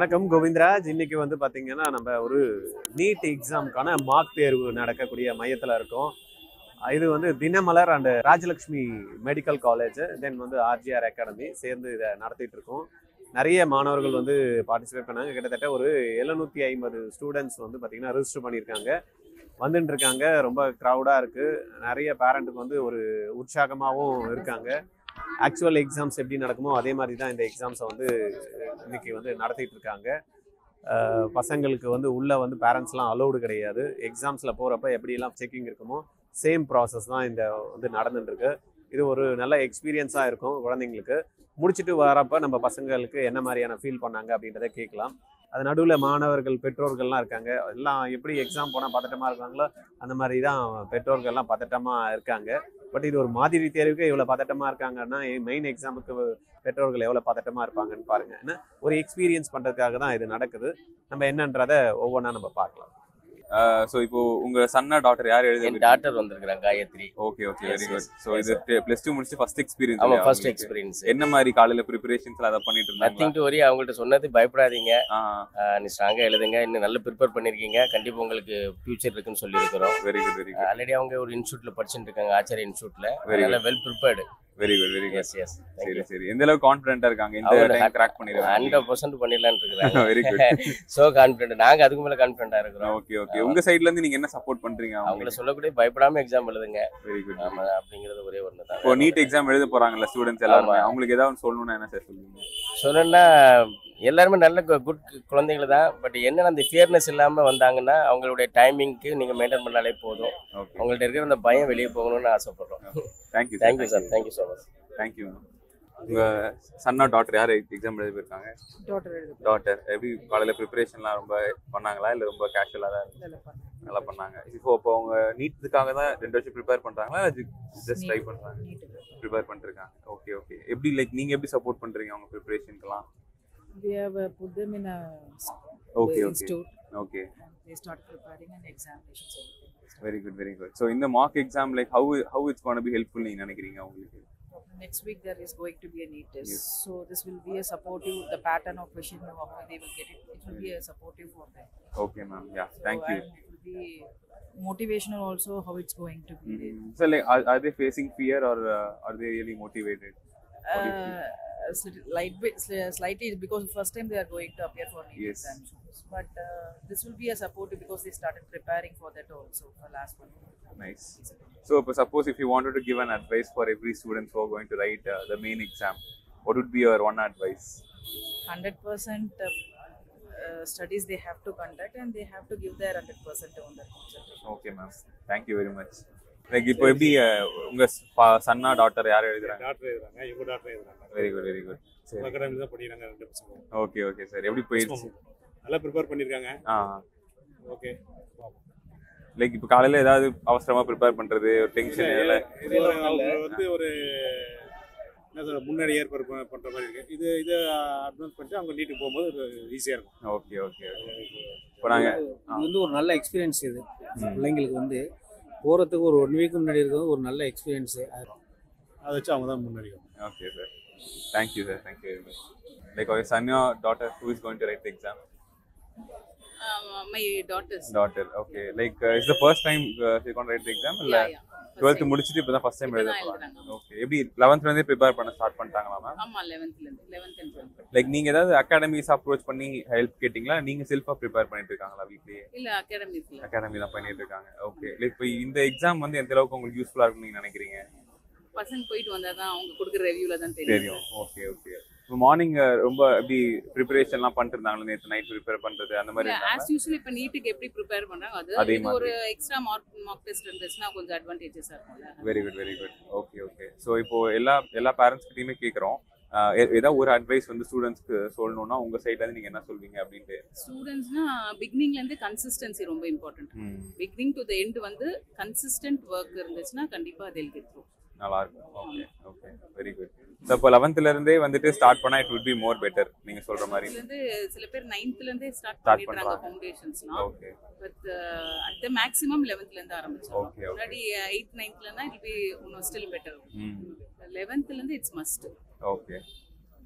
வணக்கம் கோவிந்தராஜ். இன்னைக்கு வந்து பார்த்தீங்கன்னா நம்ம ஒரு நீட் எக்ஸாமுக்கான மார்க் தேர்வு நடக்கக்கூடிய மையத்தில் இருக்கோம். இது வந்து Dinamalar and Rajalakshmi medical college then வந்து ஆர்ஜிஆர் அகாடமி சேர்ந்து இதை நடத்திட்டு இருக்கோம். நிறைய மாணவர்கள் வந்து பார்ட்டிசிபேட் பண்ணாங்க. கிட்டத்தட்ட ஒரு 750 ஸ்டூடெண்ட்ஸ் வந்து பார்த்தீங்கன்னா ரிஜிஸ்டர் பண்ணியிருக்காங்க, வந்துட்டு இருக்காங்க. ரொம்ப க்ரௌடாக இருக்குது. நிறைய பேரண்ட்டுக்கு வந்து ஒரு உற்சாகமாகவும் இருக்காங்க. ஆக்சுவல் எக்ஸாம்ஸ் எப்படி நடக்குமோ அதே மாதிரி தான் இந்த எக்ஸாம்ஸை வந்து இன்னைக்கு வந்து நடத்திட்டு இருக்காங்க. பசங்களுக்கு வந்து உள்ளே வந்து பேரண்ட்ஸ்லாம் அலௌடு கிடையாது. எக்ஸாம்ஸில் போகிறப்ப எப்படியெல்லாம் செக்கிங் இருக்குமோ சேம் ப்ராசஸ் தான் இந்த வந்து நடந்துட்டுருக்கு. இது ஒரு நல்ல எக்ஸ்பீரியன்ஸாக இருக்கும் குழந்தைங்களுக்கு. முடிச்சுட்டு வரப்போ நம்ம பசங்களுக்கு என்ன மாதிரியான ஃபீல் பண்ணாங்க அப்படின்றத கேட்கலாம். அது நடுவில் மாணவர்கள் பெற்றோர்கள்லாம் இருக்காங்க. எல்லாம் எப்படி எக்ஸாம் போனால் பதட்டமாக இருக்காங்களோ அந்த மாதிரி தான் பெற்றோர்கள்லாம் பதட்டமாக இருக்காங்க. பட் இது ஒரு மாதிரி தேர்வுக்கு இவ்வளோ பதட்டமாக இருக்காங்கன்னா மெயின் எக்ஸாமுக்கு பெற்றோர்கள் எவ்வளோ பதட்டமாக இருப்பாங்கன்னு பாருங்க. ஏன்னா ஒரு எக்ஸ்பீரியன்ஸ் பண்ணுறதுக்காக தான் இது நடக்குது. நம்ம என்னன்றதை ஒவ்வொன்றா நம்ம பார்க்கலாம். சோ இப்போ உங்க சன்னா டாட்டர் யார் எழுதி? என் டாட்டர் வந்திருக்காங்க, Gayatri. Okay okay, very good. So இது +2 முடிச்சு ஃபர்ஸ்ட் எக்ஸ்பீரியன்ஸ். ஆமா, ஃபர்ஸ்ட் எக்ஸ்பீரியன்ஸ். என்ன மாதிரி காலையில பிரிபரேஷன்ஸ்ல அத பண்ணிட்டு இருந்தாங்க? Nothing to worry. அவங்கள்ட்ட சொன்னது பயப்படாதீங்க, நீ ஸ்ட்ராங்கா எழுதுங்க, இன்னும் நல்ல ப்ரிப்பேர் பண்ணிருக்கீங்க, கண்டிப்பா உங்களுக்கு ஃபியூச்சர் இருக்குன்னு சொல்லி இருக்கிறோம். Very good very good. Already அவங்க ஒரு இன்ஸ்டியூட்ல படிச்சுட்டு இருக்காங்க, ஆச்சாரிய இன்ஸ்டியூட்ல. நல்ல well prepared. Very good very good. Yes. சரி சரி. எந்த அளவுக்கு கான்ஃபிடென்ட்டா இருக்காங்க இந்த டைம் கிராக் பண்ணிடுவாங்க? 100% பண்ணிடலாம்னு இருக்காங்க. Very good. So confident. நாங்க அதுக்கு மேல கான்ஃபிடென்ட்டா இருக்கிறோம். Okay okay. உங்க சைடுல இருந்து நீங்க என்ன சப்போர்ட் பண்றீங்க? அவங்கள சொல்லக்கூடிய பயப்படாம எக்ஸாம் எழுதுங்க. Very good. ஆமா, அப்படிங்கிறது ஒரே ஒன்று தான். இப்போ நீட் எக்ஸாம் எழுத போறாங்கல்ல ஸ்டூடெண்ட்ஸ் எல்லாரும், அவங்களுக்கு ஏதாவது சொல்லணும்னா என்ன சார் சொல்லுவீங்க? சொல்லணும்னா எல்லாருமே நல்ல குட் குழந்தைகள் தான். பட் என்னென்ன அந்த ஃபியர்னஸ் இல்லாமல் வந்தாங்கன்னா அவங்களுடைய டைமிங்க்கு நீங்கள் மெயின்டைன் பண்ணாலே போதும். அவங்கள்ட்ட இருக்கிற அந்த பயம் வெளியே போகணும்னு ஆசைப்படுறோம். Thank you sir. Thank you so much. Thank you. உங்க சன்னா டாட்டர் யார் எக்ஸாம் எழுதி போயிருக்காங்க? டாட்டர் எப்படி காலையில ப்ரிப்பரேஷன்லாம் ரொம்ப பண்ணாங்களா இல்லை ரொம்ப கேஷுவலாக தான் நல்லா பண்ணாங்க? இப்போ அவங்க நீட்டுக்காக தான் 2 வருஷம் ப்ரிப்பேர் பண்ணுறாங்களா ஜஸ்ட் ட்ரை பண்ணுறாங்க? ப்ரிப்பேர் பண்ணிருக்காங்க. Okay okay. எப்படி லைக் நீங்கள் எப்படி சப்போர்ட் பண்ணுறீங்க அவங்க ப்ரிப்பரேஷனுக்குலாம்? We have put them in a institute. Okay. They start preparing an examinations. Very good, very good. So in the mock exam, like how it's going to be helpful நீங்க நினைக்கிறீங்க உங்களுக்கு? Next week there is going to be a NEET test. Yes. So this will be a supportive, the pattern of question how they will get it. It will be a supportive for them. Okay ma'am. Yeah, thank you. And it will be motivational also how it's going to be. So like are they facing fear or are they really motivated? Slightly because first time they are going to appear for NEET exams. But this will be a supportive because they started preparing for that also for last one. Nice. So suppose if you wanted to give an advice for every student who are going to write the main exam, what would be your one advice? 100% studies they have to conduct and they have to give their 100% on their concentration. Okay ma'am. Thank you very much. Like இப்போ எப்படி உங்க chana daughter யார் எழுதுறாங்க? Doctor எழுதுறாங்க, இவங்க doctor எழுதுறாங்க. Very good very good. சரி, அகாடமில தான் படிக்கிறாங்க 2 பசங்க. Okay okay sir. எப்படி போயிடுச்சு? நல்லா ப்ரிப்பேர் பண்ணிருக்காங்க. ஓகே. லைக் இப்போ காலையில ஏதாவது அவசரமா ப்ரிப்பேர் பண்றது ஒரு டென்ஷன் இல்ல? இது வந்து ஒரு என்ன சொல்ற முன்னாடி ஏற்பாடு பண்ற மாதிரி இருக்கு. இது அட்வான்ஸ் பண்ணிட்டு அவங்க நீட்டுக்கு போகும்போது ஈஸியா இருக்கும். Okay okay. இப்போ நாங்க இது வந்து ஒரு நல்ல எக்ஸ்பீரியன்ஸ். இது பிள்ளைங்களுக்கு வந்து போகிறதுக்கு ஒரு 1 வீக் முன்னாடி இருக்கிறது ஒரு நல்ல எக்ஸ்பீரியன்ஸு. அதை வச்சு அவங்க தான் முன்னாடி. Okay sir. Thank you sir. Thank you very much. Like your son or daughter who is going to write the exam? My daughter's. Daughter. Okay. Like it's the first time she going to write the exam? Yeah. 12th முடிச்சிட்டு இப்பதான் first time எழுத போறாங்க. Okay. எப்படி 11th ல இருந்தே prepare பண்ண start பண்ணிட்டாங்களா ma'am? ஆமா, 11th and 12th. லைக் நீங்க ஏதாவது அகாடமிஸ் அப்ரோச் பண்ணி ஹெல்ப் கேட்டிங்களா? நீங்க செல்ஃபா ப்ரிப்பேர் பண்ணிட்டு இருக்காங்களா வீட்லயே? இல்ல, அகாடமி தான் பண்ணிட்டு இருக்காங்க. ஓகே. லைக் இப்போ இந்த எக்ஸாம் வந்து எந்த அளவுக்கு உங்களுக்கு யூஸ்ஃபுல்லா இருக்கும்னு நீங்க நினைக்கிறீங்க? பசங்க போயிட்டு வந்தா தான் அவங்க கொடுக்குற ரிவ்யூல தான் தெரியும். Okay okay. இப்போ மார்னிங் ரொம்ப எப்படி ப்ரிப்பரேஷன்லாம் பண்ணிட்டு இருந்தாங்களா? நேத்து நைட் ப்ரிப்பேர் பண்றது அந்த மாதிரி இருந்தா? as usual இப்ப நீட்டுக்கு எப்படி ப்ரிப்பேர் பண்றாங்க அது இது ஒரு எக்ஸ்ட்ரா மார்க் டெஸ்ட் இருந்துச்சுனா கொஞ்சம் அட்வான்டேஜஸா இருக்கும்ல. Very good very good. Okay okay. So இப்போ எல்லா பேரண்ட்ஸ் கிட்டயுமே கேக்குறோம், ஏதாவது ஒரு அட்வைஸ் வந்து ஸ்டூடெண்ட்ஸ்க்கு சொல்லணும்னா உங்க சைடுல இருந்து நீங்க என்ன சொல்வீங்க அப்படினு? ஸ்டூடெண்ட்ஸ்னா பிகினிங்ல இருந்து கன்சிஸ்டன்சி ரொம்ப important. Beginning to the end வந்து கன்சிஸ்டன்ட் வர்க் இருந்துச்சுனா கண்டிப்பா they'll get through. நல்லா இருக்கும். Okay okay. Very good. So இப்போ 11th ல இருந்தே வந்துட்டு ஸ்டார்ட் பண்ணா it would be more better நீங்க சொல்ற மாதிரி. சில பேர் 9th ல இருந்தே ஸ்டார்ட் பண்ணிடுறாங்க ஃபவுண்டேஷன்ஸ்லாம். Okay. But at the maximum 11th ல இருந்து ஆரம்பிச்சோம். Okay okay. Already 8th 9th லனா it will be still better. 11th ல இருந்து it's must. Okay.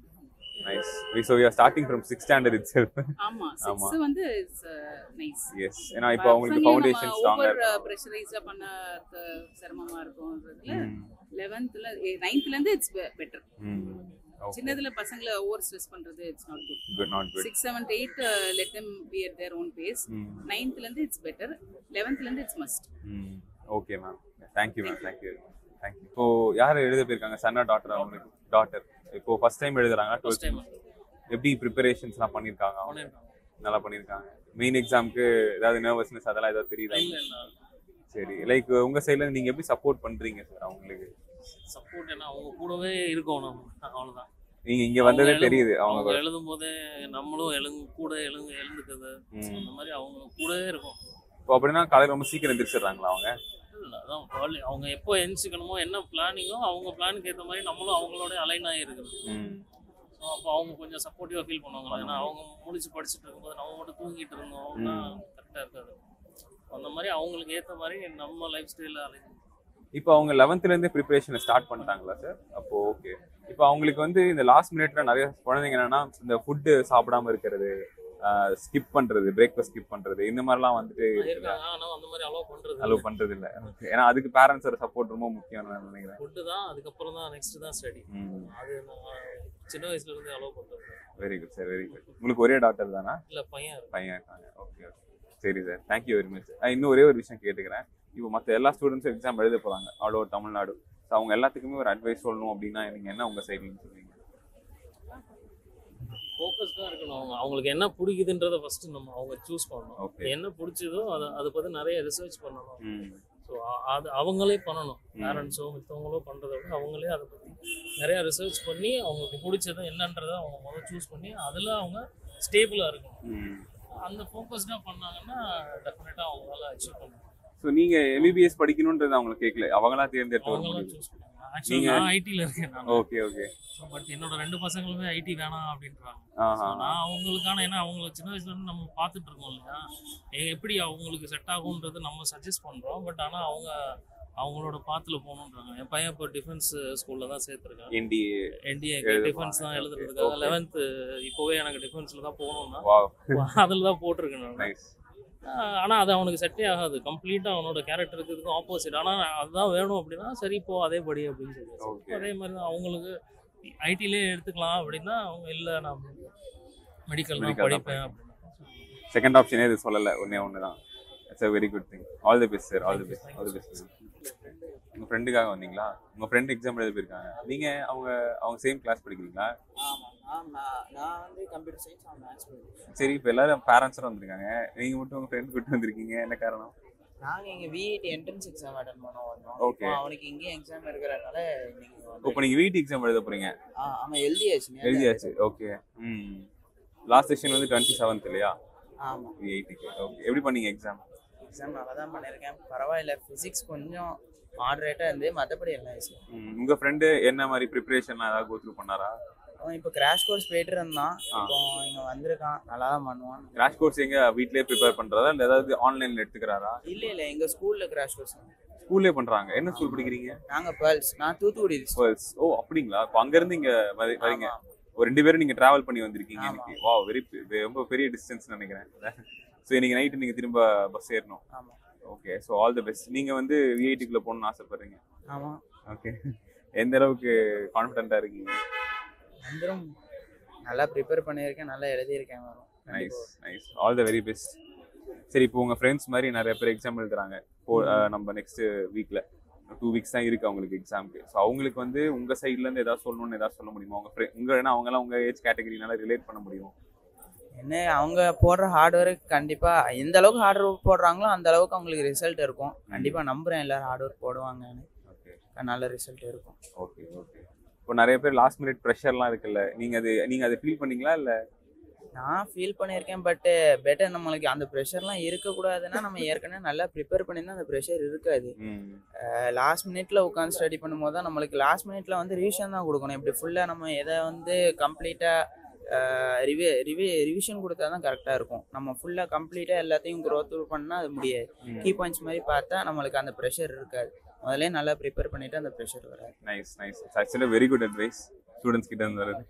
Nice. So we are starting from 6th standard itself. ஆமா ஆமா. 6 வந்து இஸ் நைஸ். Yes. ஏன்னா இப்போ அவங்களுக்கு ஃபவுண்டேஷன் ஸ்ட்ராங்கா ஓவர் இருக்கு. பிரஷரைஸா பண்ண சிரமமா இருக்கும்ன்றதுல 11th 9th ல இருந்து இட்ஸ் பெட்டர். சின்னதுல பசங்களை ஓவர் ஸ்ட்ரெஸ் பண்றது it's not good. Good, not good. 6 7 8 let them be at their own pace. 9th ல இருந்து இட்ஸ் பெட்டர். 11th ல இருந்து it's must. Okay ma'am. Thank you ma'am. Thank you. இப்போ யார் எழுத போயிருக்காங்க? சன்னா டாட்டர் அவங்களுக்கு டாட்டர் இப்போ ஃபர்ஸ்ட் டைம் எழுதுறாங்க 12th. எப்படி ப்ரிப்பரேஷன்ஸ்லாம் பண்ணிருக்காங்க? நல்லா பண்ணிருக்காங்க. மெயின் எக்ஸாம்க்கு ஏதாவது நர்வஸ்னஸ் அதெல்லாம் ஏதாவது தெரியுதா? சரி, லைக் உங்க சைடுல நீங்க எப்படி சப்போர்ட் பண்றீங்க சார் அவங்களுக்கு? சப்போர்ட் என்ன, அவங்க கூடவே இருக்கோம் நம்ம, அவ்வளவுதான். நீங்க இங்க வந்ததே தெரியுது அவங்க எழுதும் போதே நம்மளும் எழுந்துக்கிறது அந்த மாதிரி அவங்க கூடவே இருக்கும். இப்போ அப்படின்னா காலையில ரொம்ப சீக்கிரம் எந்திரிச்சிடுறாங்களா அவங்க? இல்லை, அதான் அவங்க எப்போ எந்திரிக்கணுமோ என்ன பிளானிங்கோ அவங்க பிளானுக்கு ஏற்ற மாதிரி நம்மளும் அவங்களோட அலைன் ஆகிருக்குது. ஸோ அப்போ அவங்க கொஞ்சம் சப்போர்ட்டிவாக ஃபீல் பண்ணுவாங்க. ஏன்னா அவங்க முடிச்சு படிச்சுட்டு இருக்கும்போது நம்ம மட்டும் தூங்கிட்டு இருந்தோம்னா கரெக்டாக இருக்காது. அந்த மாதிரி அவங்களுக்கு ஏற்ற மாதிரி நம்ம லைஃப் ஸ்டைலில் அலைன். இப்போ அவங்க 11th இருந்தே ப்ரிப்பரேஷனை ஸ்டார்ட் பண்ணிட்டாங்களா சார்? அப்போ ஓகே. இப்போ அவங்களுக்கு வந்து இந்த லாஸ்ட் மினிட்ல நிறைய குழந்தைங்க என்னன்னா இந்த ஃபுட்டு சாப்பிடாம இருக்கிறது, ஸ்கிப் பண்றது, பிரேக்ஃபாஸ்ட் ஸ்கிப் பண்றது, இந்த மாதிரிலாம் வந்துட்டு அலோவ் பண்றது இல்லை. ஏன்னா அதுக்கு பேரண்ட்ஸோட சப்போர்ட் ரொம்ப முக்கியம் நான் நினைக்கிறேன். ஃபுட்டு தான், அதுக்கப்புறம் தான் நெக்ஸ்ட் தான் ஸ்டடி. அது சின்ன வயசுல இருந்து அலோவ் பண்றது. Very good sir, very good. உங்களுக்கு ஒரே டாக்டர் தானா? இல்ல, பையன் இருக்காங்க. ஓகே ஓகே, சரி சார், தேங்க்யூ வெரி மச். இன்னும் ஒரே ஒரு விஷயம் கேட்டுக்கிறேன். இப்போ மற்ற எல்லா ஸ்டூடெண்ட்ஸும் எக்ஸாம் எழுத போகிறாங்க ஆல் ஓவர் தமிழ்நாடு. ஸோ அவங்க எல்லாத்துக்குமே ஒரு அட்வைஸ் சொல்லணும் அப்படின்னா நீங்கள் என்ன உங்கள் சைட்லன்னு சொல்லுவீங்க? ஃபோக்கஸ்டாக இருக்கணும். அவங்களுக்கு என்ன பிடிக்குதுன்றதை ஃபர்ஸ்ட் நம்ம அவங்க சூஸ் பண்ணணும். ஓகே, என்ன பிடிச்சதோ அதை பற்றி நிறைய ரிசர்ச் பண்ணணும். ஸோ அது அவங்களே பண்ணணும். பேரண்ட்ஸோ மற்றவங்களோ பண்ணுறத விட அவங்களே அதை பற்றி நிறையா ரிசர்ச் பண்ணி அவங்களுக்கு பிடிச்சதை என்னன்றதை அவங்க முதல்ல சூஸ் பண்ணி அதில் அவங்க ஸ்டேபிளாக இருக்கணும். அந்த ஃபோக்கஸ்டாக பண்ணாங்கன்னா டெஃபினட்டாக அவங்களால அச்சீவ் பண்ணணும். ஸோ நீங்கள் எம்பிபிஎஸ் படிக்கணுன்றது அவங்களை கேட்கல, அவங்களா தேர்ந்தெடுத்து அவங்களாம் சூஸ் பண்ணுவாங்க. ஆக்சுவலி நான் ஐடியில் இருக்கேன். Okay okay. பட் என்னோட 2 பசங்களுமே ஐடி வேணாம் அப்படின்றாங்க. நான் அவங்களுக்கான, ஏன்னா அவங்களுக்கு சின்ன வயசுல இருந்து நம்ம பார்த்துட்டு இருக்கோம் இல்லையா, எப்படி அவங்களுக்கு செட் ஆகுன்றது நம்ம சஜஸ்ட் பண்ணுறோம். பட் ஆனால் அவங்களோட பாத்துல போகணுன்றாங்க. என் பையன் இப்போ டிஃபென்ஸ் ஸ்கூலில் தான் சேர்த்துருக்கேன். என்டிஏ டிஃபென்ஸ் தான் எழுதுறதுக்காக 11th இப்போவே எனக்கு டிஃபென்ஸில் தான் போகணும்னா அதில் தான் போட்டிருக்கேன் நான். ஆனால் அது அவனுக்கு செட்டே ஆகாது. கம்ப்ளீட்டாக அவனோட கேரக்டருக்கு இதுக்கும் ஆப்போசிட். ஆனால் அதுதான் வேணும் அப்படின்னா சரி இப்போ அதே படி அப்படின்னு சொல்லி அதே மாதிரி தான் அவங்களுக்கு ஐடிலே எடுத்துக்கலாம் அப்படின்னா அவங்க இல்லை நான் மெடிக்கல் தான் படிப்பேன் அப்படின்னா. செகண்ட் ஆப்ஷனே இது சொல்லலை, ஒன்று தான். It's a very good thing. All the best sir, all the best, all the best. உங்கள் ஃப்ரெண்டுக்காக வந்தீங்களா? உங்கள் ஃப்ரெண்டு எக்ஸாம் எழுத போயிருக்காங்க. நீங்கள் அவங்க சேம் கிளாஸ் படிக்கிறீங்களா? நான் வந்து கம்ப்யூட்டர் சயின்ஸ், அவன் மேத்ஸ் படிக்கிறேன். சரி, இப்போ எல்லாரும் பேரண்ட்ஸும் வந்திருக்காங்க, நீங்கள் மட்டும் உங்கள் ஃப்ரெண்ட் கூட்டு வந்திருக்கீங்க, என்ன காரணம்? நாங்கள் எங்கள் விஐடி என்ட்ரன்ஸ் எக்ஸாம் அட்டன் பண்ண வந்தோம். ஓகே, அவனுக்கு இங்கேயும் எக்ஸாம் இருக்கிறதுனால இன்னைக்கு இப்போ நீங்கள் விஐடி எக்ஸாம் எழுத போகிறீங்க? ஆமாம், எழுதியாச்சு. ஓகே. லாஸ்ட் செஷன் வந்து 27th இல்லையா? ஆமாம், விஐடிக்கு. ஓகே, எப்படி பண்ணீங்க எக்ஸாம் நல்லா தான் பண்ணியிருக்கேன். பரவாயில்ல, ஃபிசிக்ஸ் கொஞ்சம் மாடரேட்டாக இருந்து, மற்றபடி எல்லாம் ஈஸி. உங்கள் ஃப்ரெண்டு என்ன மாதிரி ப்ரிப்பரேஷன்லாம் ஏதாவது கோ த்ரூ பண்ணாரா? அவன் இப்போ கிராஷ் கோர்ஸ் போயிட்டு இருந்தான். இப்போ இங்கே வந்திருக்கான், நல்லா தான் பண்ணுவான். கிராஷ் கோர்ஸ் எங்க வீட்லயே ப்ரிப்பேர் பண்றதா இல்லை ஏதாவது ஆன்லைன்ல எடுத்துக்கிறாரா? இல்லை, எங்கள் ஸ்கூலில் கிராஷ் கோர்ஸ் ஸ்கூல்லே பண்றாங்க. என்ன ஸ்கூல் படிக்கிறீங்க? நாங்கள் பேர்ல்ஸ். நான் தூத்துக்குடி. பேர்ல்ஸ். ஓ அப்படிங்களா? இப்போ அங்கேருந்து இங்கே வரீங்க. ஒரு 2 பேரும் நீங்கள் ட்ராவல் பண்ணி வந்திருக்கீங்க இன்னைக்கு. வா, ரொம்ப பெரிய டிஸ்டன்ஸ் நினைக்கிறேன். ஸோ இன்னைக்கு நைட்டு நீங்கள் திரும்ப பஸ் ஏறணும். ஆமாம். Okay, so all the best. நீங்கள் வந்து விஐடிக்குள்ளே போகணும்னு ஆசைப்படுறீங்க? ஆமாம். ஓகே, எந்த அளவுக்கு கான்ஃபிடென்ட்டாக இருக்கீங்க? வந்துடும், நல்லா ப்ரிப்பேர் பண்ணியிருக்கேன், நல்லா எழுதியிருக்கேன். Nice nice, all the very best. சரி, இப்போ உங்கள் ஃப்ரெண்ட்ஸ் மாதிரி நிறைய பேர் எக்ஸாம் எழுதுறாங்க. நம்ம நெக்ஸ்ட் வீக்கில் 2 weeks தான் இருக்குது அவங்களுக்கு எக்ஸாமுக்கு. ஸோ அவங்களுக்கு வந்து உங்கள் சைட்லேருந்து ஏதாவது சொல்லணும்னு ஏதாவது சொல்ல முடியுமா? அவங்கெல்லாம் உங்கள் ஏஜ் கேட்டகரினால ரிலேட் பண்ண முடியும். என்ன, அவங்க போடுற ஹார்ட் ஒர்க் கண்டிப்பாக எந்த அளவுக்கு ஹார்ட் ஒர்க் போடுறாங்களோ அந்த அளவுக்கு அவங்களுக்கு ரிசல்ட் இருக்கும். கண்டிப்பாக நம்புகிறேன் எல்லாரும் ஹார்ட் ஒர்க் போடுவாங்கன்னு. ஓகே, நல்ல ரிசல்ட் இருக்கும். Okay okay. இப்போ நிறைய பேர் லாஸ்ட் மினிட் ப்ரெஷர்லாம் இருக்குல்ல, நீங்கள் அதை ஃபீல் பண்ணீங்களா? இல்லை, நான் ஃபீல் பண்ணியிருக்கேன். பட்டு பெட்டர் நம்மளுக்கு அந்த ப்ரெஷர்லாம் இருக்கக்கூடாதுன்னா நம்ம ஏற்கனவே நல்லா ப்ரிப்பேர் பண்ணியிருந்தால் அந்த ப்ரெஷர் இருக்காது. லாஸ்ட் மினிட்ல உட்காந்து ஸ்டடி பண்ணும்போது தான் நம்மளுக்கு லாஸ்ட் மினிட்ல வந்து ரிவிஷன் தான் கொடுக்கணும். இப்படி ஃபுல்லாக நம்ம எதை வந்து கம்ப்ளீட்டாக ரிவிஷன் கொடுத்தா தான் கரெக்டாக இருக்கும். நம்ம ஃபுல்லாக கம்ப்ளீட்டாக எல்லாத்தையும் க்ரோத் பண்ணால் அது முடியாது. கீ பாயிண்ட்ஸ் மாதிரி பார்த்தா நம்மளுக்கு அந்த ப்ரெஷர் இருக்காது. முதல்ல நல்லா ப்ரிப்பேர் பண்ணிவிட்டு அந்த ப்ரெஷர் வராது. Nice nice. ஆக்சுவலாக வெரி குட் அட்வைஸ் ஸ்டூடெண்ட்ஸ் கிட்ட இருந்து வருது.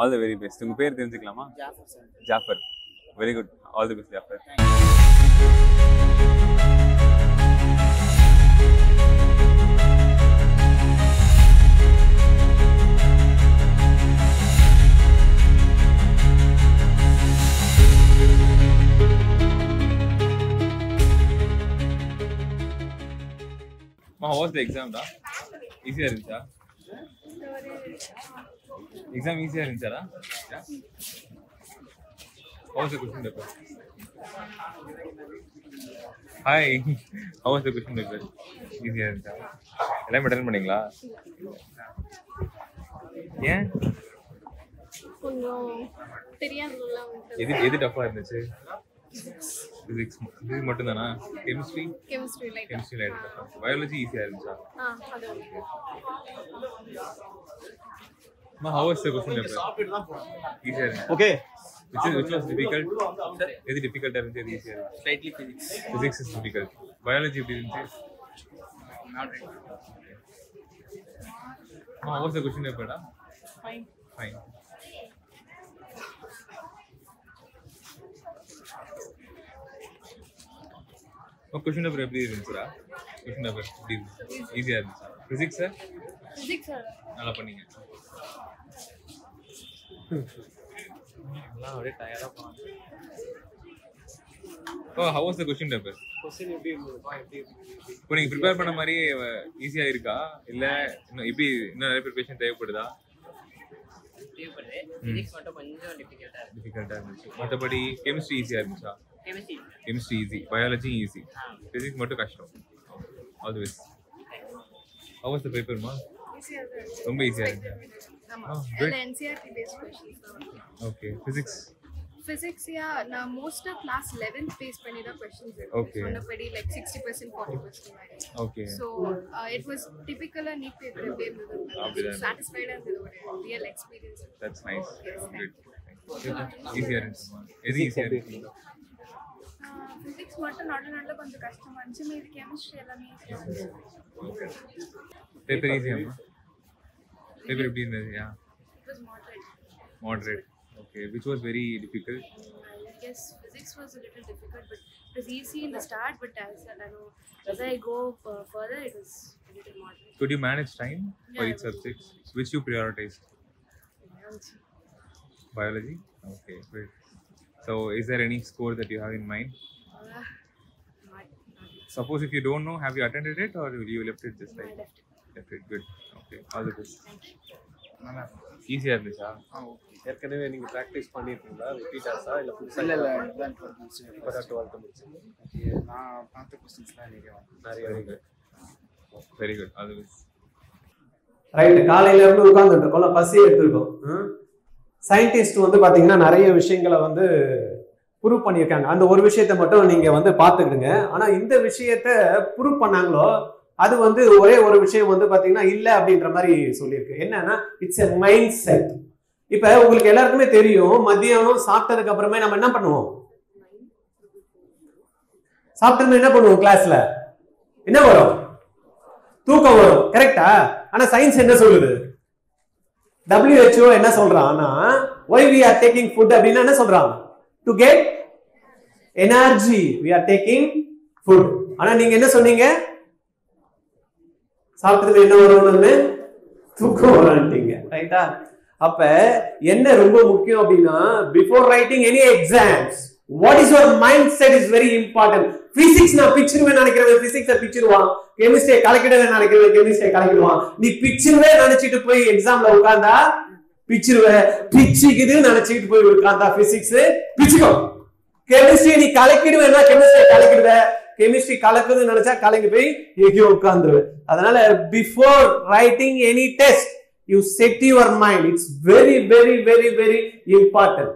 All the very best. உங்க பேர் தெரிஞ்சுக்கலாமா? Jafar sir. Jafar. Very good. All the best Jafar. How was the exam da? Easier irundha? Exam easier irundha da? Yeah. How was the question paper? Hi. How was the question paper? Easier irundha? Ella attend pannீங்களா? ஏன்? கொஞ்சம் தெரியாததெல்லாம் வந்து எது டஃபா இருந்துச்சு? Physics இது மட்டும் தானா? Chemistry light. Biology ஈஸியா இருந்துச்சா? அது okay. How was the question paper? Easier இருந்துச்சு. Okay. Which was difficult? Sir, எது difficult இருந்துச்சு? எது ஈஸியா இருந்துச்சு? Slightly physics. Physics is difficult. Biology எப்படி இருந்துச்சு? Not right. How was the question paper da? Fine. Question paper எப்படி இருந்துச்சுடா? क्वेश्चन पेपर எப்படி ஈஸியா இருந்துச்சா? பிசிக்ஸ் நல்லா பண்ணீங்க. எல்லாம் அப்படியே டயர்டா போறாங்க. how was the question paper? Question எப்படி இருந்துப்பா? எப்படி இருந்துச்சு? இப்போ நீங்க ப்ரிப்பேர் பண்ண மாதிரி ஈஸியா இருக்கா இல்ல இன்னும் எப்படி இன்னும் நிறைய ப்ரிப்பரேஷன் தேவைப்படுதா? Physics மட்டும் கொஞ்சம் டிஃபிகல்ட்டா இருந்துச்சு. மத்தபடி கெமிஸ்ட்ரி ஈஸியா இருந்துச்சா? Chemistry easy, biology easy. Physics மட்டும் கஷ்டம். All the way. How was the paper ma? ரொம்ப ஈஸியா இருந்துச்சு. ஆமா. இல்ல NCERT based questions தான். Okay. Physics நான் மோஸ்டா கிளாஸ் 11 பேஸ் பண்ணி தான் questions எடுத்தேன். Okay. சொன்னபடி like 60% 40% மாதிரி. Okay. So it was typical neat paper எப்படி இருந்தது? Satisfied and ஒரு real experience. That's nice. Good. ஈஸியா இருந்துச்சு. எது ஈஸியா இருந்துச்சு? Physics மட்டும் நடுநடுல கொஞ்சம் கஷ்டமா இருந்துச்சு. மீதி கெமிஸ்ட்ரி எல்லாமே ஈஸியா இருந்துச்சு. Okay. Paper easy amma? Paper எப்படி இருந்துச்சு? Yeah. It was Moderate. Okay. Which was very difficult? I guess physics was a little difficult, but it was easy in the start. But as I go further, it was a little moderate. Could you manage time for each subject? Which you prioritized? Biology? Okay, great. So, is there any score that you have in mind? Not Suppose if you don't know, have you attended it or you left it just like? I left it. Left it. Good. Okay. All the best. Easier இருந்துச்சா? ஏற்கனவே நீங்க practice பண்ணிருக்கீங்களா? ரிப்பீட்டர்ஸா இல்ல புதுசா? இல்ல அதான் 12th முடிச்சு. நான் பார்த்த क्वेश्चंसலாம் நிறைய இருக்கு. Very good. All the best. Right. காலையில இருந்து உட்கார்ந்துட்டு இருக்கோம், பசி எடுத்துருக்கோம். சயின்டிஸ்ட் வந்து பாத்தீங்கன்னா நிறைய விஷயங்களை வந்து ப்ரூவ் பண்ணியிருக்காங்க. அந்த ஒரு விஷயத்த மட்டும் நீங்க வந்து பாத்துக்கிடுங்க. ஆனா இந்த விஷயத்த ப்ரூவ் பண்ணாங்களோ அது வந்து ஒரே ஒரு விஷயம் வந்து பாத்தீங்கன்னா இல்ல அப்படின்ற மாதிரி சொல்லியிருக்கு. என்னன்னா இட்ஸ் எ மைண்ட் செட். இப்ப உங்களுக்கு எல்லாருக்குமே தெரியும், மத்தியானம் சாப்பிட்டதுக்கு அப்புறமே நம்ம என்ன பண்ணுவோம்? சாப்பிட்டு என்ன பண்ணுவோம்? கிளாஸ்ல என்ன வரும்? தூக்கம் வரும். கரெக்டா? ஆனா சயின்ஸ் என்ன சொல்லுது? WHO என்ன சொல்றான்னா why we are taking food அப்படின்னா என்ன சொல்றாங்க? To get energy we are taking food. ஆனா நீங்க என்ன சொன்னீங்க? சாப்பிட்டதுல என்ன வரும்னு தூக்கம் வரும்ன்றீங்க. ரைட்டா? அப்ப என்ன ரொம்ப முக்கியம் அப்படின்னா before writing any exams what is your mindset is very important. Physics நான் பிச்சிருவேன் நினைக்கிறேன், physics பிச்சிருவான். கெமிஸ்ட்ரி கலக்கிடுவேன் நினைக்கிறேன், கெமிஸ்ட்ரி கலக்கிடுவான். நீ பிச்சிருவே நினைச்சிட்டு போய் எக்ஸாம்ல உட்கார்ந்தா பிச்சிருவே. பிச்சிக்குது நினைச்சிட்டு போய் உட்கார்ந்தா பிசிக்ஸ் பிச்சுக்கோ. கெமிஸ்ட்ரி நீ கலக்கிடுவேன்னா கெமிஸ்ட்ரி கலக்கிடுவ. கெமிஸ்ட்ரி கலக்குதுன்னு நினைச்சா கலங்கி போய் எங்கேயோ உட்கார்ந்துருவேன். அதனால before writing any test you said your mind. It's very very very very important.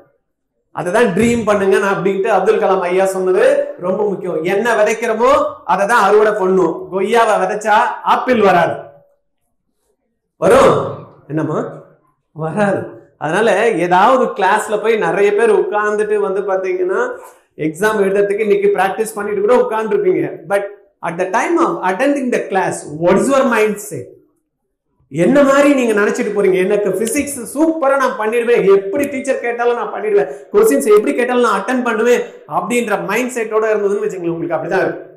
அதுதான் ட்ரீம் பண்ணுங்க அப்படின்ட்டு அப்துல் கலாம் ஐயா சொன்னது ரொம்ப முக்கியம். என்ன விதைக்கிறோமோ அதை தான் அறுவடை பண்ணும். கொய்யாவை விதைச்சா ஆப்பிள் வராது. வரும்? என்னமா வராது. அதனால ஏதாவது கிளாஸ்ல போய் நிறைய பேர் உட்கார்ந்துட்டு வந்து பாத்தீங்கன்னா எக்ஸாம் எழுதுறதுக்கு இன்னைக்கு பிராக்டிஸ் பண்ணிட்டு கூட உட்கார்ந்து இருப்பீங்க. But at the time of attending the class what is your mind set? என்ன மாதிரி நீங்க நினைச்சிட்டு போறீங்க, எனக்கு பிசிக்ஸ் சூப்பரா நான் பண்ணிடுவேன், எப்படி டீச்சர் கேட்டாலும் நான் பண்ணிடுவேன், கொஸ்டின்ஸ் எப்படி கேட்டாலும் நான் அட்டன் பண்ணுவேன் அப்படின்ற மைண்ட் செட்டோட இருந்ததுன்னு வச்சுங்களேன், உங்களுக்கு அப்படிதான் இருக்கும்.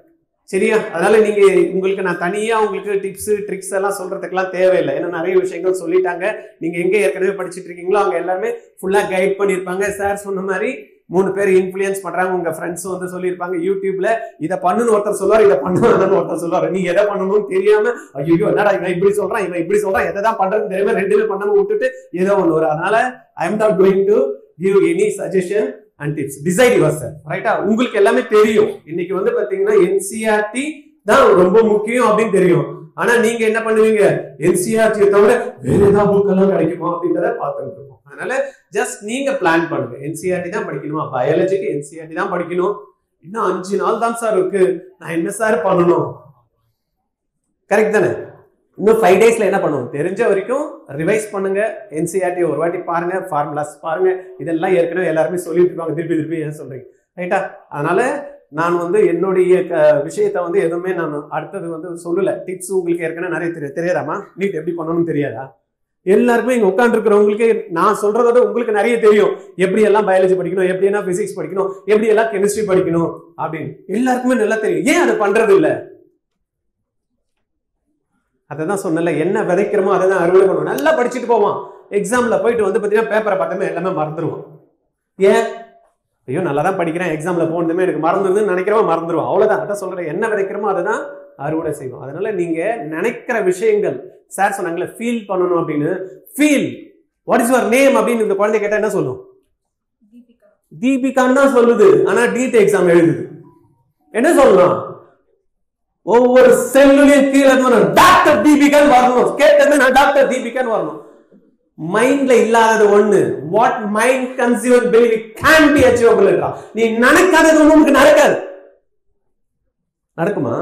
சரியா? அதனால நீங்க உங்களுக்கு நான் தனியா உங்களுக்கு டிப்ஸ் ட்ரிக்ஸ் எல்லாம் சொல்றதுக்கெல்லாம் தேவையில்லை. ஏன்னா நிறைய விஷயங்கள் சொல்லிட்டாங்க. நீங்க எங்க ஏற்கனவே படிச்சுட்டு இருக்கீங்களோ அங்க எல்லாருமே ஃபுல்லா கைட் பண்ணிருப்பாங்க. சார் சொன்ன மாதிரி 3 பேர் இன்ஃப்ளூயன்ஸ் பண்றாங்க. உங்க ஃப்ரெண்ட்ஸ் வந்து சொல்லியிருப்பாங்க யூடியூப்ல இதை பண்ணுன்னு ஒருத்தர் சொல்லுவார், இதை பண்ணுன்னு ஒருத்தர் சொல்லுவார். நீ எதை பண்ணணும்னு தெரியாம ஐயோ என்னடா இவன் இப்படி சொல்றான் இவன் இப்படி சொல்றான் எதை தான் பண்றதுன்னு தெரியாம ரெண்டுமே பண்ணாம விட்டுட்டு ஏதோ ஒன்று வரும். அதனால I am not going to give any suggestion and tips. Decide yourself. ரைட்டா? உங்களுக்கு எல்லாமே தெரியும். இன்னைக்கு வந்து பாத்தீங்கன்னா NCERT தான் ரொம்ப முக்கியம் அப்படின்னு தெரியும். ஆனா நீங்க என்ன பண்ணுவீங்க, NCERT தவிர வேற ஏதாவது புக் எல்லாம் கிடைக்குமா அப்படின்றத பார்த்துட்டு இருக்கோம். அதனால ஜஸ்ட் நீங்க பிளான் பண்ணுங்க. NCERT தான் படிக்கணுமா, பயாலஜிக்கு NCERT தான் படிக்கணும், இன்னும் 5 நாள் தான் சார் இருக்கு, நான் என்ன சார் பண்ணணும்? கரெக்ட் தானே? இன்னும் 5 டேஸ்ல என்ன பண்ணுவோம், தெரிஞ்ச வரைக்கும் ரிவைஸ் பண்ணுங்க. NCERT ஒரு வாட்டி பாருங்க, ஃபார்முலாஸ் பாருங்க. இதெல்லாம் ஏற்கனவே எல்லாருமே சொல்லிட்டு இருப்பாங்க, திருப்பி ஏன் சொல்றீங்க? ரைட்டா? அதனால நான் வந்து என்னுடைய விஷயத்த வந்து எதுவுமே நான் அடுத்தது வந்து சொல்லல. டிப்ஸ் உங்களுக்கு ஏற்கனவே நிறைய தெரியாதாமா? நீட் எப்படி பண்ணணும்னு தெரியாதா? எல்லாருக்குமே இங்க உட்கார்ந்து இருக்கிறவங்களுக்கு நான் சொல்றதோட உங்களுக்கு நிறைய தெரியும். எப்படி எல்லாம் பயாலஜி படிக்கணும், எப்படி எல்லாம் பிசிக்ஸ் படிக்கணும், எப்படி எல்லாம் கெமிஸ்ட்ரி படிக்கணும் அப்படின்னு எல்லாருக்குமே நல்லா தெரியும். ஏன் அதை பண்றது இல்லை? அதான் சொன்னல, என்ன விதைக்கிறோமோ அதை தான் அறுவடை பண்ணுவோம். நல்லா படிச்சுட்டு போவான், எக்ஸாம்ல போயிட்டு வந்து பாத்தீங்கன்னா பேப்பரை பார்த்தோமே எல்லாமே மறந்துடுவான். ஏன்? ஐயோ நல்லா தான் படிக்கிறேன், எக்ஸாம்ல போனதுமே எனக்கு மறந்துருதுன்னு நினைக்கிறவன் மறந்துடுவான். அவ்வளவுதான். அதான் சொல்றேன், என்ன விதைக்கிறோமோ அதை தான் அறுவடை செய்வோம். அதனால நீங்க நினைக்கிற விஷயங்கள், சார் சொன்னாங்களே ஃபீல் பண்ணணும் அப்படின்னு, feel. What is your name அப்படின்னு இந்த குழந்தை கேட்டா என்ன சொல்லும்? தீபிகான்னு தான் சொல்லுது. ஆனா நீட் எக்ஸாம் எழுதுது, என்ன சொல்லணும்? ஒவ்வொரு செல்லுலையும் கீழே டாக்டர் தீபிகான்னு வரணும். கேட்டது நான் டாக்டர் தீபிகான்னு வரணும். மைண்ட்ல இல்லாதது ஒண்ணு. What mind conceive believe can be achievable. நீ நினைக்காதது ஒண்ணு உங்களுக்கு நடக்காது. நடக்குமா?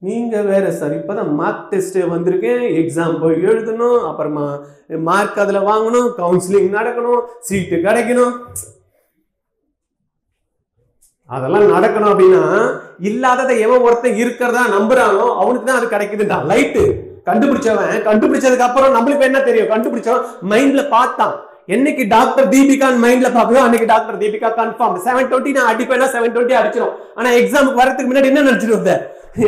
நீங்க வேற சார், இப்பதான் மார்க் டெஸ்ட் வந்திருக்கேன், எக்ஸாம் போய் எழுதணும், அப்புறமா மார்க் அதுல வாங்கணும், கவுன்சிலிங் நடக்கணும், சீட்டு கிடைக்கணும், அதெல்லாம் நடக்கணும். அப்படின்னா இல்லாததை எவன் ஒருத்தன் இருக்கிறதா நம்புறானோ அவனுக்கு தான் அது கிடைக்குதுடா. லைட்டு கண்டுபிடிச்சவன் கண்டுபிடிச்சதுக்கு அப்புறம் நம்மளுக்கு என்ன தெரியும்? கண்டுபிடிச்சவன் மைண்ட்ல பார்த்தான். என்னைக்கு டாக்டர் தீபிகான் மைண்ட்ல பாக்குறோம் அன்னைக்கு டாக்டர் தீபிகா கன்ஃபார்ம். 720 நான் அடிப்பேன்னா 720 அடிச்சிடும். ஆனா எக்ஸாமுக்கு வரதுக்கு முன்னாடி என்ன நினைச்சிட்டு வந்த,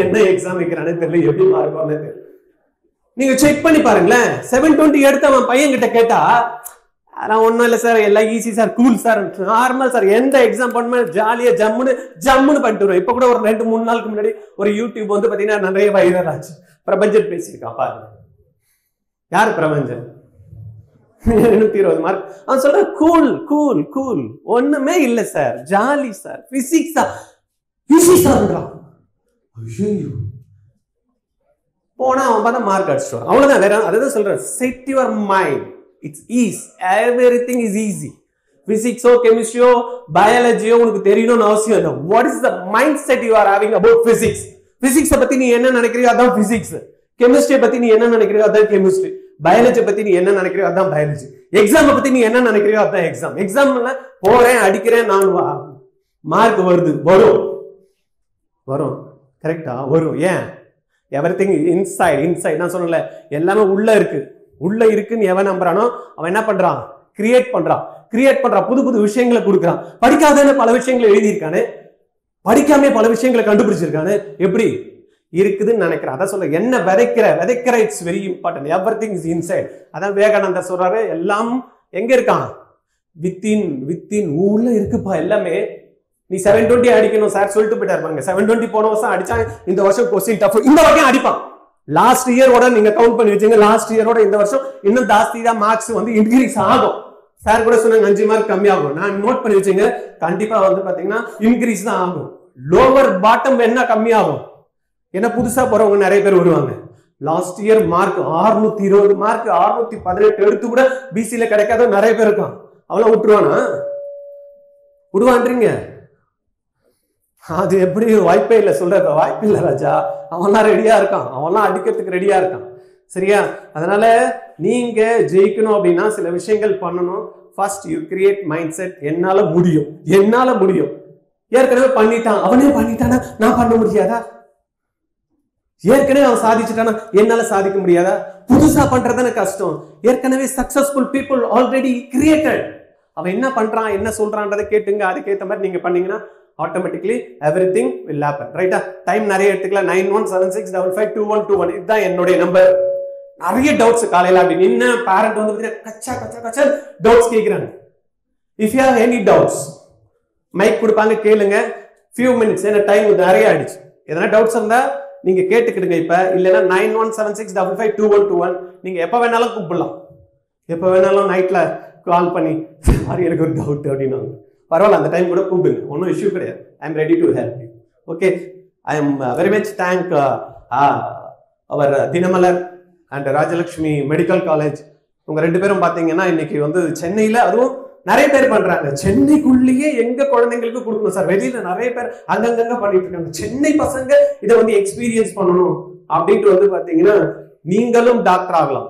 என்ன எக்ஸாம் வைக்கிறானே தெரியல, எப்படி மார்க் தெரியல. நீங்க செக் பண்ணி பாருங்களேன். 720 எடுத்து அவன் பையன் கிட்ட கேட்டா அதெல்லாம் ஒன்றும் இல்லை சார், எல்லாம் easy sir, cool sir, normal sir, எந்த எக்ஸாம் பண்ணுமே ஜாலியாக ஜம்முன்னு பண்ணிட்டு வரும். இப்போ கூட ஒரு 2-3 நாளுக்கு முன்னாடி ஒரு யூடியூப் வந்து பார்த்தீங்கன்னா நிறைய வைரல் ஆச்சு. பிரபஞ்சன் பேசியிருக்கான் பாருங்க. யார் பிரபஞ்சன்? 120 மார்க். அவன் சொல்ற கூல் கூல் கூல், ஒண்ணுமே இல்லை சார், ஜாலி சார், பிசிக்ஸா ஈஸி சார்ன்றான். போனா அவன் பார்த்தா மார்க் அடிச்சிட்டு வரான். அவ்வளவுதான், வேற அதுதான் சொல்றேன். Set your mind. It's easy. Everything is easy. Physics or chemistry or biology உங்களுக்கு தெரியணும்னு அவசியம் இல்லை. What is the mindset you are having about physics? Physics பத்தி நீ என்ன நினைக்கிறியோ அதான் physics. Chemistry பத்தி நீ என்ன நினைக்கிறியோ அதான் chemistry. Biology பத்தி நீ என்ன நினைக்கிறியோ அதான் biology. Exam பத்தி நீ என்ன நினைக்கிறியோ அதான் exam. Examல போறேன் அடிக்கிறேன் நான் மார்க் வருது, வரும். கரெக்டா? வரும். ஏன்? Everything inside. நான் சொன்னல எல்லாமே உள்ள இருக்குன்னு எவன் நம்புறானோ அவன் என்ன பண்றான்? கிரியேட் பண்றான், புது விஷயங்களை கொடுக்குறான். படிக்காத பல விஷயங்களை எழுதியிருக்கானு, படிக்காம பல விஷயங்களை கண்டுபிடிச்சிருக்கானு. எப்படி இருக்குதுன்னு நினைக்கிறான். அதான் சொல்ல, என்ன விதைக்கிற it's very important. Everything is inside. அதான் விவேகானந்தர் சொல்றாரு, எல்லாம் எங்க இருக்கான்? வித்தின் உள்ள இருக்குப்பா எல்லாமே. நீ 720 அடிக்கணும் சார் சொல்லிட்டு போயிட்டாரு. 720 போன வருஷம் அடிச்சான், இந்த வருஷம் கொஸ்டின் டஃப், இந்த வரைக்கும் அடிப்பான். லாஸ்ட் இயரோட நீங்க கவுண்ட் பண்ணி வச்சீங்க, லாஸ்ட் இயரோட இந்த வருஷம் இன்னும் ஜாஸ்தி தான் மார்க்ஸ் வந்து இன்க்ரீஸ் ஆகும். சார் கூட சொன்னாங்க 5 மார்க் கம்மி ஆகும். நான் நோட் பண்ணி வச்சுங்க, கண்டிப்பா வந்து பாத்தீங்கன்னா இன்க்ரீஸ் தான் ஆகும். லோவர் பாட்டம் என்ன கம்மி ஆகும்? ஏன்னா புதுசா போறவங்க நிறைய பேர் வருவாங்க. லாஸ்ட் இயர் மார்க் 620 மார்க் 618 எடுத்து கூட பிசில கிடைக்காத நிறைய பேர் இருக்கான். அவெல்லாம் விடுவான்றீங்க? அது எப்படி? வாய்ப்பே இல்லை. சொல்ற வாய்ப்பு இல்லை ராஜா. அவன்லாம் ரெடியா இருக்கான், அவன்லாம் அடிக்கிறதுக்கு ரெடியா இருக்கான். சரியா? அதனால நீங்க ஜெயிக்கணும் அப்படின்னா சில விஷயங்கள் பண்ணணும். First you create mind set. என்னால முடியும். ஏற்கனவே பண்ணிட்டான், அவனே பண்ணிட்டானா நான் பண்ண முடியாதா? ஏற்கனவே அவன் சாதிச்சுட்டானா என்னால சாதிக்க முடியாதா? புதுசா பண்றதுன்னு கஷ்டம். ஏற்கனவே சக்சஸ்ஃபுல் பீப்புள் ஆல்ரெடி கிரியேட்டட். அவன் என்ன பண்றான் என்ன சொல்றான்றதை கேட்டுங்க. அதுக்கேற்ற மாதிரி நீங்க பண்ணீங்கன்னா ஆட்டோமேட்டிக்லி எவ்ரிதிங் வில் ஹேப்பன். ரைட்டா? டைம் நிறைய எடுத்துக்கலாம். 9176552121 இதுதான் என்னுடைய நம்பர். நிறைய டவுட்ஸ் காலையில அப்படி நின்று பேரண்ட் வந்து கச்சா கச்சா கச்சா டவுட்ஸ் கேட்கிறாங்க. If you have any doubts mic கொடுப்பாங்க, கேளுங்க. ஃபியூ மினிட்ஸ், ஏன்னா டைம் நிறைய ஆயிடுச்சு. எதனா டவுட்ஸ் இருந்தா நீங்க கேட்டுக்கிடுங்க. இப்ப இல்லைன்னா 9176552121 நீங்க எப்ப வேணாலும் கூப்பிடலாம். எப்ப வேணாலும் நைட்ல கால் பண்ணி சாரி எனக்கு ஒரு டவுட் அப்படின்னா பரவாயில்ல, அந்த டைம் கூட கூப்பிடுங்க, ஒன்றும் இஷ்யூ கிடையாது. I am ready to help you. Okay, I am very much thank our Dinamalar and Rajalakshmi medical college. உங்க 2 பேரும் பாத்தீங்கன்னா இன்னைக்கு வந்து சென்னையில அதுவும் நிறைய பேர் பண்றாங்க. சென்னைக்குள்ளேயே எங்க குழந்தைங்களுக்கு கொடுக்கணும் சார். வெளியில நிறைய பேர் அங்கங்க பண்ணிட்டு இருக்காங்க. சென்னை பசங்க இதை வந்து எக்ஸ்பீரியன்ஸ் பண்ணணும் அப்படின்ட்டு வந்து பாத்தீங்கன்னா நீங்களும் டாக்டர் ஆகலாம்.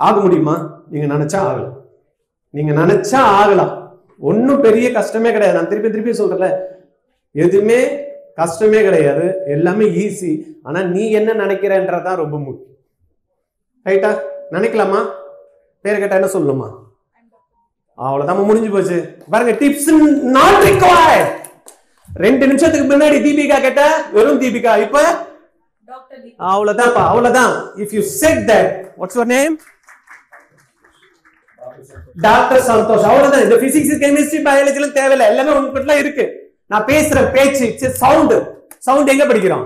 ஆக முடியுமா? நீங்க நினைச்சா ஆகலாம். நீங்க நினைச்சா ஆகலாம். ஒன்னும் பெரிய கஷ்டமே கிடையாது. நான் திருப்பி சொல்றேன்ல, எதுவுமே கஷ்டமே கிடையாது, எல்லாமே ஈஸி. ஆனா நீ என்ன நினைக்கிறன்றதான் ரொம்ப முக்கியம். ரைட்டா? நினைக்கலாமா? பேர் கேட்டா என்ன சொல்லணுமா? அவ்வளவுதான், முடிஞ்சு போச்சு. பாருங்க, டிப்ஸ் நாட் ரிக்வயர்ட். 2 நிமிஷத்துக்கு முன்னாடி தீபிகா கேட்ட வெறும் தீபிகா, இப்ப அவ்வளவுதான். அவ்வளவுதான். If you set that, what's your name? Doctor Santhosh. அவ்வளவுதான். இந்த பிசிக்ஸ் கெமிஸ்ட்ரி பயாலஜிலாம் தேவையில்லை, எல்லாமே உங்ககிட்ட இருக்கு. நான் பேசுற பேச்சு சவுண்ட் எங்க படிக்கிறோம்?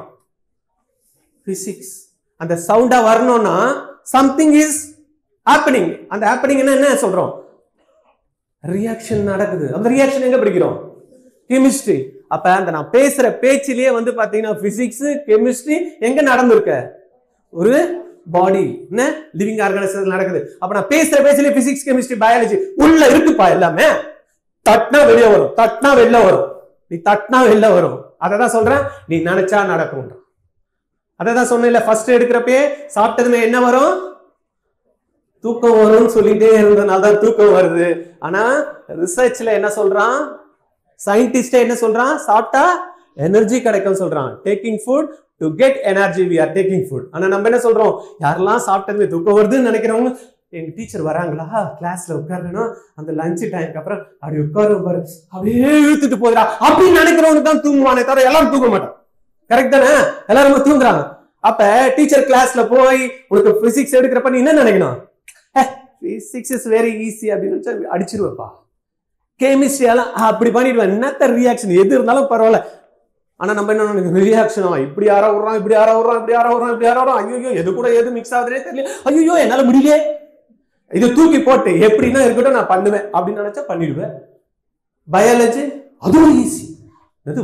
பிசிக்ஸ். அந்த சவுண்டா வரணும்னா சம்திங் இஸ் ஹேப்பனிங். அந்த ஹேப்பனிங் என்ன சொல்றோம்? ரியாக்ஷன் நடக்குது. அந்த ரியாக்ஷன் எங்க படிக்கிறோம்? கெமிஸ்ட்ரி. அப்ப அந்த நான் பேசுற பேச்சிலேயே வந்து பாத்தீங்கன்னா பிசிக்ஸ் கெமிஸ்ட்ரி எங்க நடந்திருக்க? ஒரு பாடி என்ன லிவிங் ஆர்கானிசம் நடக்குது. அப்ப நான் பேசுற பேச்சிலேயே பிசிக்ஸ் கெமிஸ்ட்ரி பயாலஜி உள்ள இருக்குப்பா. எல்லாமே தட்டினா வெளியே வரும், தட்டினா வெளில வரும். நீ தட்டினா வெளில வரும். அததான் சொல்றேன், நீ நினைச்சா நடக்கும். அததான் சொன்ன ஃபர்ஸ்ட் எடுக்கிறப்பே சாப்பிட்டதுமே என்ன வரும்? தூக்கம் வரும்னு சொல்லிட்டே இருந்ததுனால தான் தூக்கம் வருது. ஆனா ரிசர்ச்ல என்ன சொல்றான்? சயின்டிஸ்ட் என்ன சொல்றான்? சாப்பிட்டா எனர்ஜி கிடைக்கும் சொல்றான். Taking food to get energy, we are taking food. ஆனா நம்ம என்ன சொல்றோம்? யாரெல்லாம் சாப்பிட்டதுமே தூக்கம் வருதுன்னு நினைக்கிறவங்க, எங்க டீச்சர் வராங்களா கிளாஸ்ல உட்காருன்னா அந்த லஞ்ச் டைம்க்கு அப்புறம் அப்படி உட்காரும் பாரு, அப்படியே இழுத்துட்டு போதுடா அப்படின்னு நினைக்கிறவனுக்கு தான் தூங்குவானே தவிர எல்லாரும் தூங்க மாட்டான். கரெக்ட் தானே? எல்லாரும் தூங்குறாங்க. அப்ப டீச்சர் கிளாஸ்ல போய் உனக்கு பிசிக்ஸ் எடுக்கிறப்ப நீ என்ன நினைக்கணும்? பிசிக்ஸ் இஸ் வெரி ஈஸி அப்படின்னு அடிச்சிருவப்பா. கெமிஸ்ட்ரி எல்லாம் அப்படி பண்ணிடுவேன். என்னத்த ரியாக்ஷன் எது இருந்தாலும் பரவாயில்ல. ஆனா நம்ம என்ன ரியாக்ஷன், இப்படி யாரோ விடுறான், இப்படி யாரோ விடுறான், இப்படி யாரோ விடுறான், இப்படி யாரோ விடுறான், ஐயோ எது கூட எது மிக்ஸ் ஆகுதுன்னே தெரியல, ஐயோ என்னால முடியல, இது தூக்கி போட்டு எப்படின்னா இருக்கட்டும் நான் பண்ணுவேன் அப்படின்னு நினைச்சா பண்ணிடுவேன். பயாலஜி அதுவும் ஈஸி.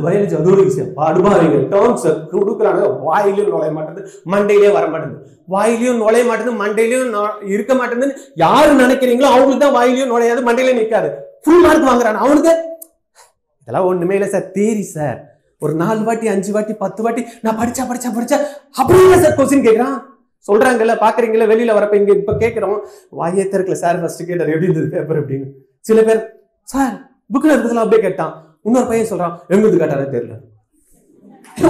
பயாலஜி அதோட ஈஸியா பாடுபாருங்க. டேர்ம்ஸ் கொடுக்குறாங்க, வாயிலையும் நுழைய மாட்டேங்குது, மண்டையிலே வர மாட்டேங்குது. வாயிலையும் நுழைய மாட்டேங்குது, மண்டையிலையும் இருக்க மாட்டேங்குதுன்னு யாரு நினைக்கிறீங்களோ அவங்களுக்கு தான் வாயிலையும் நுழையாது, மண்டையிலே நிற்காது. ஃபுல் மார்க் வாங்குறான் அவனுக்கு. இதெல்லாம் ஒண்ணுமே இல்லை சார், தேரி சார். ஒரு 4 வாட்டி 5 வாட்டி 10 வாட்டி நான் படிச்சா அப்படியே சார் கொஸ்டின் கேட்கறான். சொல்றாங்கல்ல, பாக்குறீங்களா வெளியில வரப்ப இங்க இப்ப கேட்கிறோம், வாயே திறக்கல சார் ஃபர்ஸ்ட் கேட்டார் எப்படி இருந்தது பேப்பர் அப்படின்னு. சில பேர் சார் புக்ல இருக்கிறதுலாம் அப்படியே கேட்டான். இன்னொரு பையன் சொல்றான் எங்க இருந்து கேட்டானே தெரியல.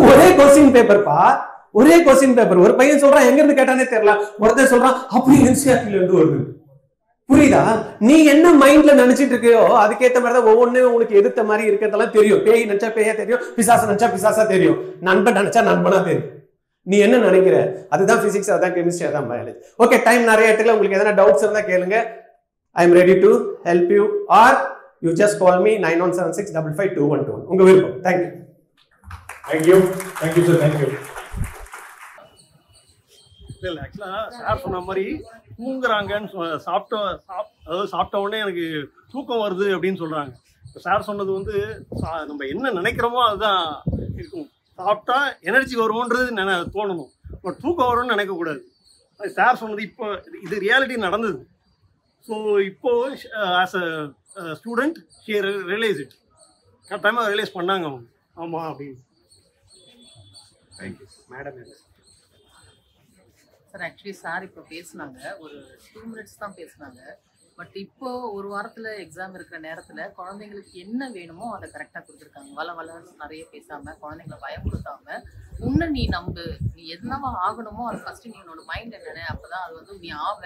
ஒரே கொஸ்டின் பேப்பர்ப்பா, ஒரே கொஸ்டின் பேப்பர். ஒரு பையன் சொல்றான் எங்க இருந்து கேட்டானே தெரியல, ஒருத்தர் சொல்றான் அப்படி என்சிஆர்டில இருந்து வருது. புரியுதா? நீ என்ன மைண்ட்ல நினைச்சிட்டு இருக்கியோ அதுக்கேற்ற மாதிரிதான் ஒவ்வொன்றும் உங்களுக்கு எதிர்த்த மாதிரி இருக்கிறதெல்லாம் தெரியும். பேய் நினைச்சா பேயா தெரியும், பிசாசா நினைச்சா பிசாசா தெரியும், நண்பன் நினைச்சா நண்பனா தெரியும். நீ என்ன நினைக்கிற? அதுதான் பிசிக்ஸ், அதுதான் கெமிஸ்ட்ரி, அதுதான் பயாலஜி. ஓகே, டைம் நிறைய இடத்துல உங்களுக்கு எதனா டவுட்ஸ் இருந்தா கேளுங்க. ஐ am ready to help you are you just call me 9176552121. உங்க விருப்பம். தேங்க்யூ. Thank you sir, thank you. இல்லை ஆக்சுவலாக சார் சொன்ன மாதிரி தூங்குறாங்கன்னு சாப்பிட்ட உடனே எனக்கு தூக்கம் வருது அப்படின்னு சொல்கிறாங்க. சார் சொன்னது வந்து நம்ம என்ன நினைக்கிறோமோ அதுதான் இருக்கும். சாப்பிட்டா எனர்ஜி வரும்ன்றது தோணணும், பட் தூக்கம் வரும்னு நினைக்கக்கூடாது. சார் சொன்னது இப்போ இது ரியாலிட்டி நடந்தது. ஸோ இப்போது as a student he realise it. கரெக்டாக ரியலைஸ் பண்ணாங்க அவங்க. ஆமாம் அப்படின்னு. Thank you madam. Sir actually sir இப்போ பேசினாங்க, ஒரு 2 minutes தான் பேசினாங்க. பட் இப்போ ஒரு வாரத்தில் எக்ஸாம் இருக்கிற நேரத்தில் குழந்தைங்களுக்கு என்ன வேணுமோ அதை கரெக்டாக கொடுத்துருக்காங்க. வள நிறைய பேசாமல், குழந்தைங்களை பயமுறுத்தாமல், உன்னை நீ நம்பு, நீ என்னவா ஆகணுமோ அது ஃபஸ்ட்டு நீ உன்னோட மைண்ட் என்னென்ன, அப்போ தான் அது வந்து நீ ஆவ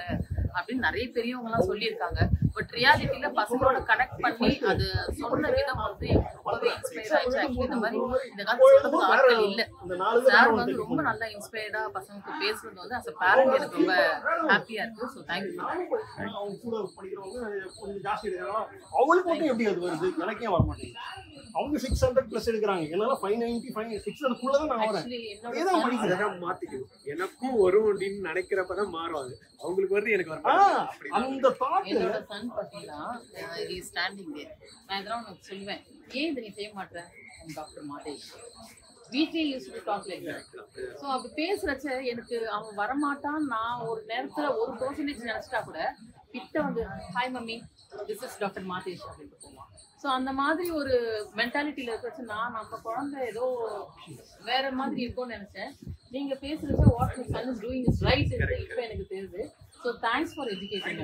அப்படின்னு நிறைய பெரியவங்கலாம் சொல்லியிருக்காங்க. பட் ரியாலிட்டியில் பசங்களோட கனெக்ட் பண்ணி அது சொன்ன விதம் வந்து ரொம்பவே இன்ஸ்பயர் ஆயிடுச்சு. ஆக்சுவலி இந்த மாதிரி இந்த காலத்து சொல்றதுக்கு ஆட்கள் இல்லை. சார் வந்து ரொம்ப நல்லா இன்ஸ்பயர்டாக பசங்களுக்கு பேசுறது வந்து அஸ் அ பேரண்ட் எனக்கு ரொம்ப ஹாப்பியாக இருக்குது. So thank you. அவங்க கூட படிக்கிறவங்க கொஞ்சம் ஜாஸ்தி எடுக்கிறாங்க. அவங்களுக்கு மட்டும் எப்படி அது வருது? எனக்கே வர மாட்டேங்குது. அவங்க 600+ எடுக்கிறாங்க, என்னால 595 600 தான் நான் வரேன். ஏதான் படிக்கிறேன் மாத்திக்கணும், எனக்கும் வரும் அப்படின்னு நினைக்கிறப்பதான் மாறும். அது அவங்களுக்கு வருது, எனக்கு வர அந்த தாட். என்னோட சன் பார்த்தீங்கன்னா ஸ்டாண்டிங் தேர். நான் இதெல்லாம் உனக்கு சொல்லுவேன், ஏன் இதை நீ செய்ய மாட்டேன் டாக்டர் மாதேஷ் வீட்லயே used to talk like that. So அப்படி பேசுறச்ச எனக்கு அவன் வரமாட்டான், நான் ஒரு நேரத்தில் 1% நினைச்சிட்டா கூட கிட்ட வந்து hi mummy this is doctor Madesh அப்படின்ட்டு போவான். ஸோ அந்த மாதிரி ஒரு மென்டாலிட்டியில் இருக்கிறச்சு நம்ம குழந்தை ஏதோ வேற மாதிரி இருக்கும்னு நினைச்சேன். நீங்க பேசுறச்ச what my son is doing is right இப்போ எனக்கு தெரியுது. So thanks for education.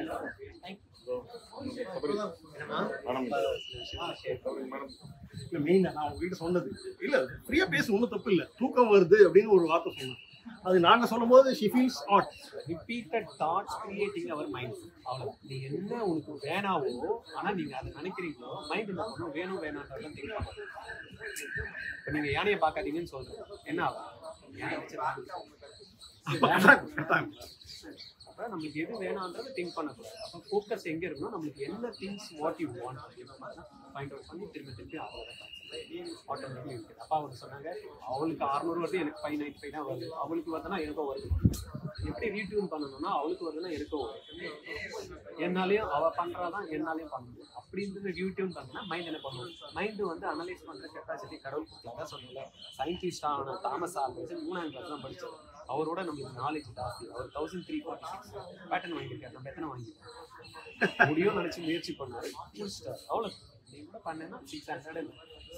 இல்ல மெயினா நான் உங்ககிட்ட சொன்னது இல்ல, ஃப்ரீயா பேசு, ஒன்றும் தப்பு இல்லை. தூக்கம் வருது அப்படின்னு ஒரு வார்த்தை சொன்னேன். அது நாங்க சொல்லும் போது she feels odd. Repeated thoughts creating our mind. அவ்வளோ நீ என்ன உனக்கு வேணாவோ, ஆனா நீங்க அதை நினைக்கிறீங்களோ, மைண்ட் என்ன பண்ணும், வேணும் வேணான்றதெல்லாம் திங்க் பண்ணும். இப்போ நீங்க யானையை பார்க்காதீங்கன்னு சொல்றேன், என்ன ஆகும்? யானை வச்சு அப்போ நம்மளுக்கு எது வேணான்றதை திங்க் பண்ணக்கூடாது. அப்போ ஃபோக்கஸ் எங்கே இருக்கணும், நம்மளுக்கு என்ன திங்ஸ் வாட் யூ வாண்ட் அப்படின்னு ஃபைண்ட் அவுட் பண்ணி திரும்பி அவ்வளோதான் ஆட்டோமேட்டிக்லி இருக்குது. அப்பா அவங்க சொன்னாங்க, அவளுக்கு 600 வருது, எனக்கு 595 தான் வருது. அவளுக்கு வருதுன்னா எனக்கும் வருது. எப்படி ரீட்யூன் பண்ணணும்னா, அவளுக்கு வருதுன்னா எனக்கும் வருது. என்னாலையும் அவள் பண்ணுறாதான் என்னாலையும் பண்ணணும் அப்படின்றது ரீட்யூன் பண்ணா மைண்ட் என்ன பண்ணுவோம், மைண்டு வந்து அனலைஸ் பண்ணுற கெப்பாசிட்டி கடவுள் கொடுக்கலாம். தான் சொன்னல, சயின்டிஸ்டான தாமஸ் ஆல்வா 3ஆம் கிளாஸ் தான் படித்தோம். அவரோட நம்மளுக்கு நாலேஜ் ஜாஸ்தி. அவர் 1346 பேட்டன் வாங்கியிருக்காரு, நம்ம எத்தனை வாங்கியிருக்கோம் முடியும் நினச்சி முயற்சி பண்ணாரு, முடிச்சிட்டார். அவ்வளோ நீ கூட பண்ணேன்னா 600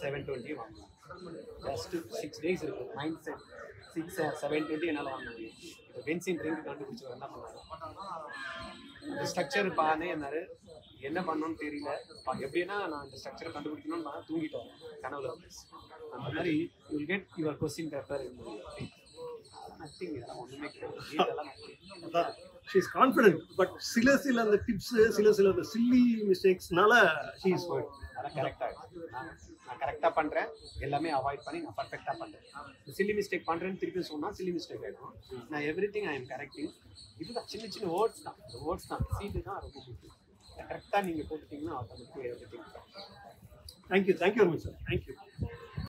720 வாங்கலாம். ஜஸ்ட் 6 days இருக்கு. மைண்ட் செட் 720 என்னால் வாங்க முடியும். இப்போ பென்சின் ட்ரிங்க் கண்டுபிடிச்சவர் என்ன பண்ணுவாங்க, இந்த ஸ்ட்ரக்சர் பானே என்னாரு, என்ன பண்ணணும்னு தெரியல, எப்படின்னா நான் இந்த ஸ்ட்ரக்சரை கண்டுபிடிக்கணும்னு நான் தூங்கிட்டேன் கனவுல. அந்த மாதிரி you will get your question paper. Nothing, இதெல்லாம் ஒன்றுமே கிடையாது. she is confident, but சில அந்த டிப்ஸ், சில அந்த சில்லி மிஸ்டேக்ஸ்னால she is good. அதெல்லாம் கரெக்டாக நான் கரெக்டாக பண்ணுறேன், எல்லாமே அவாய்ட் பண்ணி நான் பர்ஃபெக்டாக பண்ணுறேன். சில்லி மிஸ்டேக் பண்ணுறேன்னு திருப்பி சொன்னால் சில்லி மிஸ்டேக் ஆகிடும். நான் எவ்ரிதிங் ஐ எம் கரெக்டிங். இதுதான் சின்ன சின்ன வேர்ட்ஸ் தான், இந்த வேர்ட்ஸ் தான் சீட்டு தான் ரொம்ப முக்கியம். கரெக்டாக நீங்கள் போட்டுட்டீங்கன்னா ஆட்டோமேட்டிக்காக everything. Thank you very much sir. Thank you.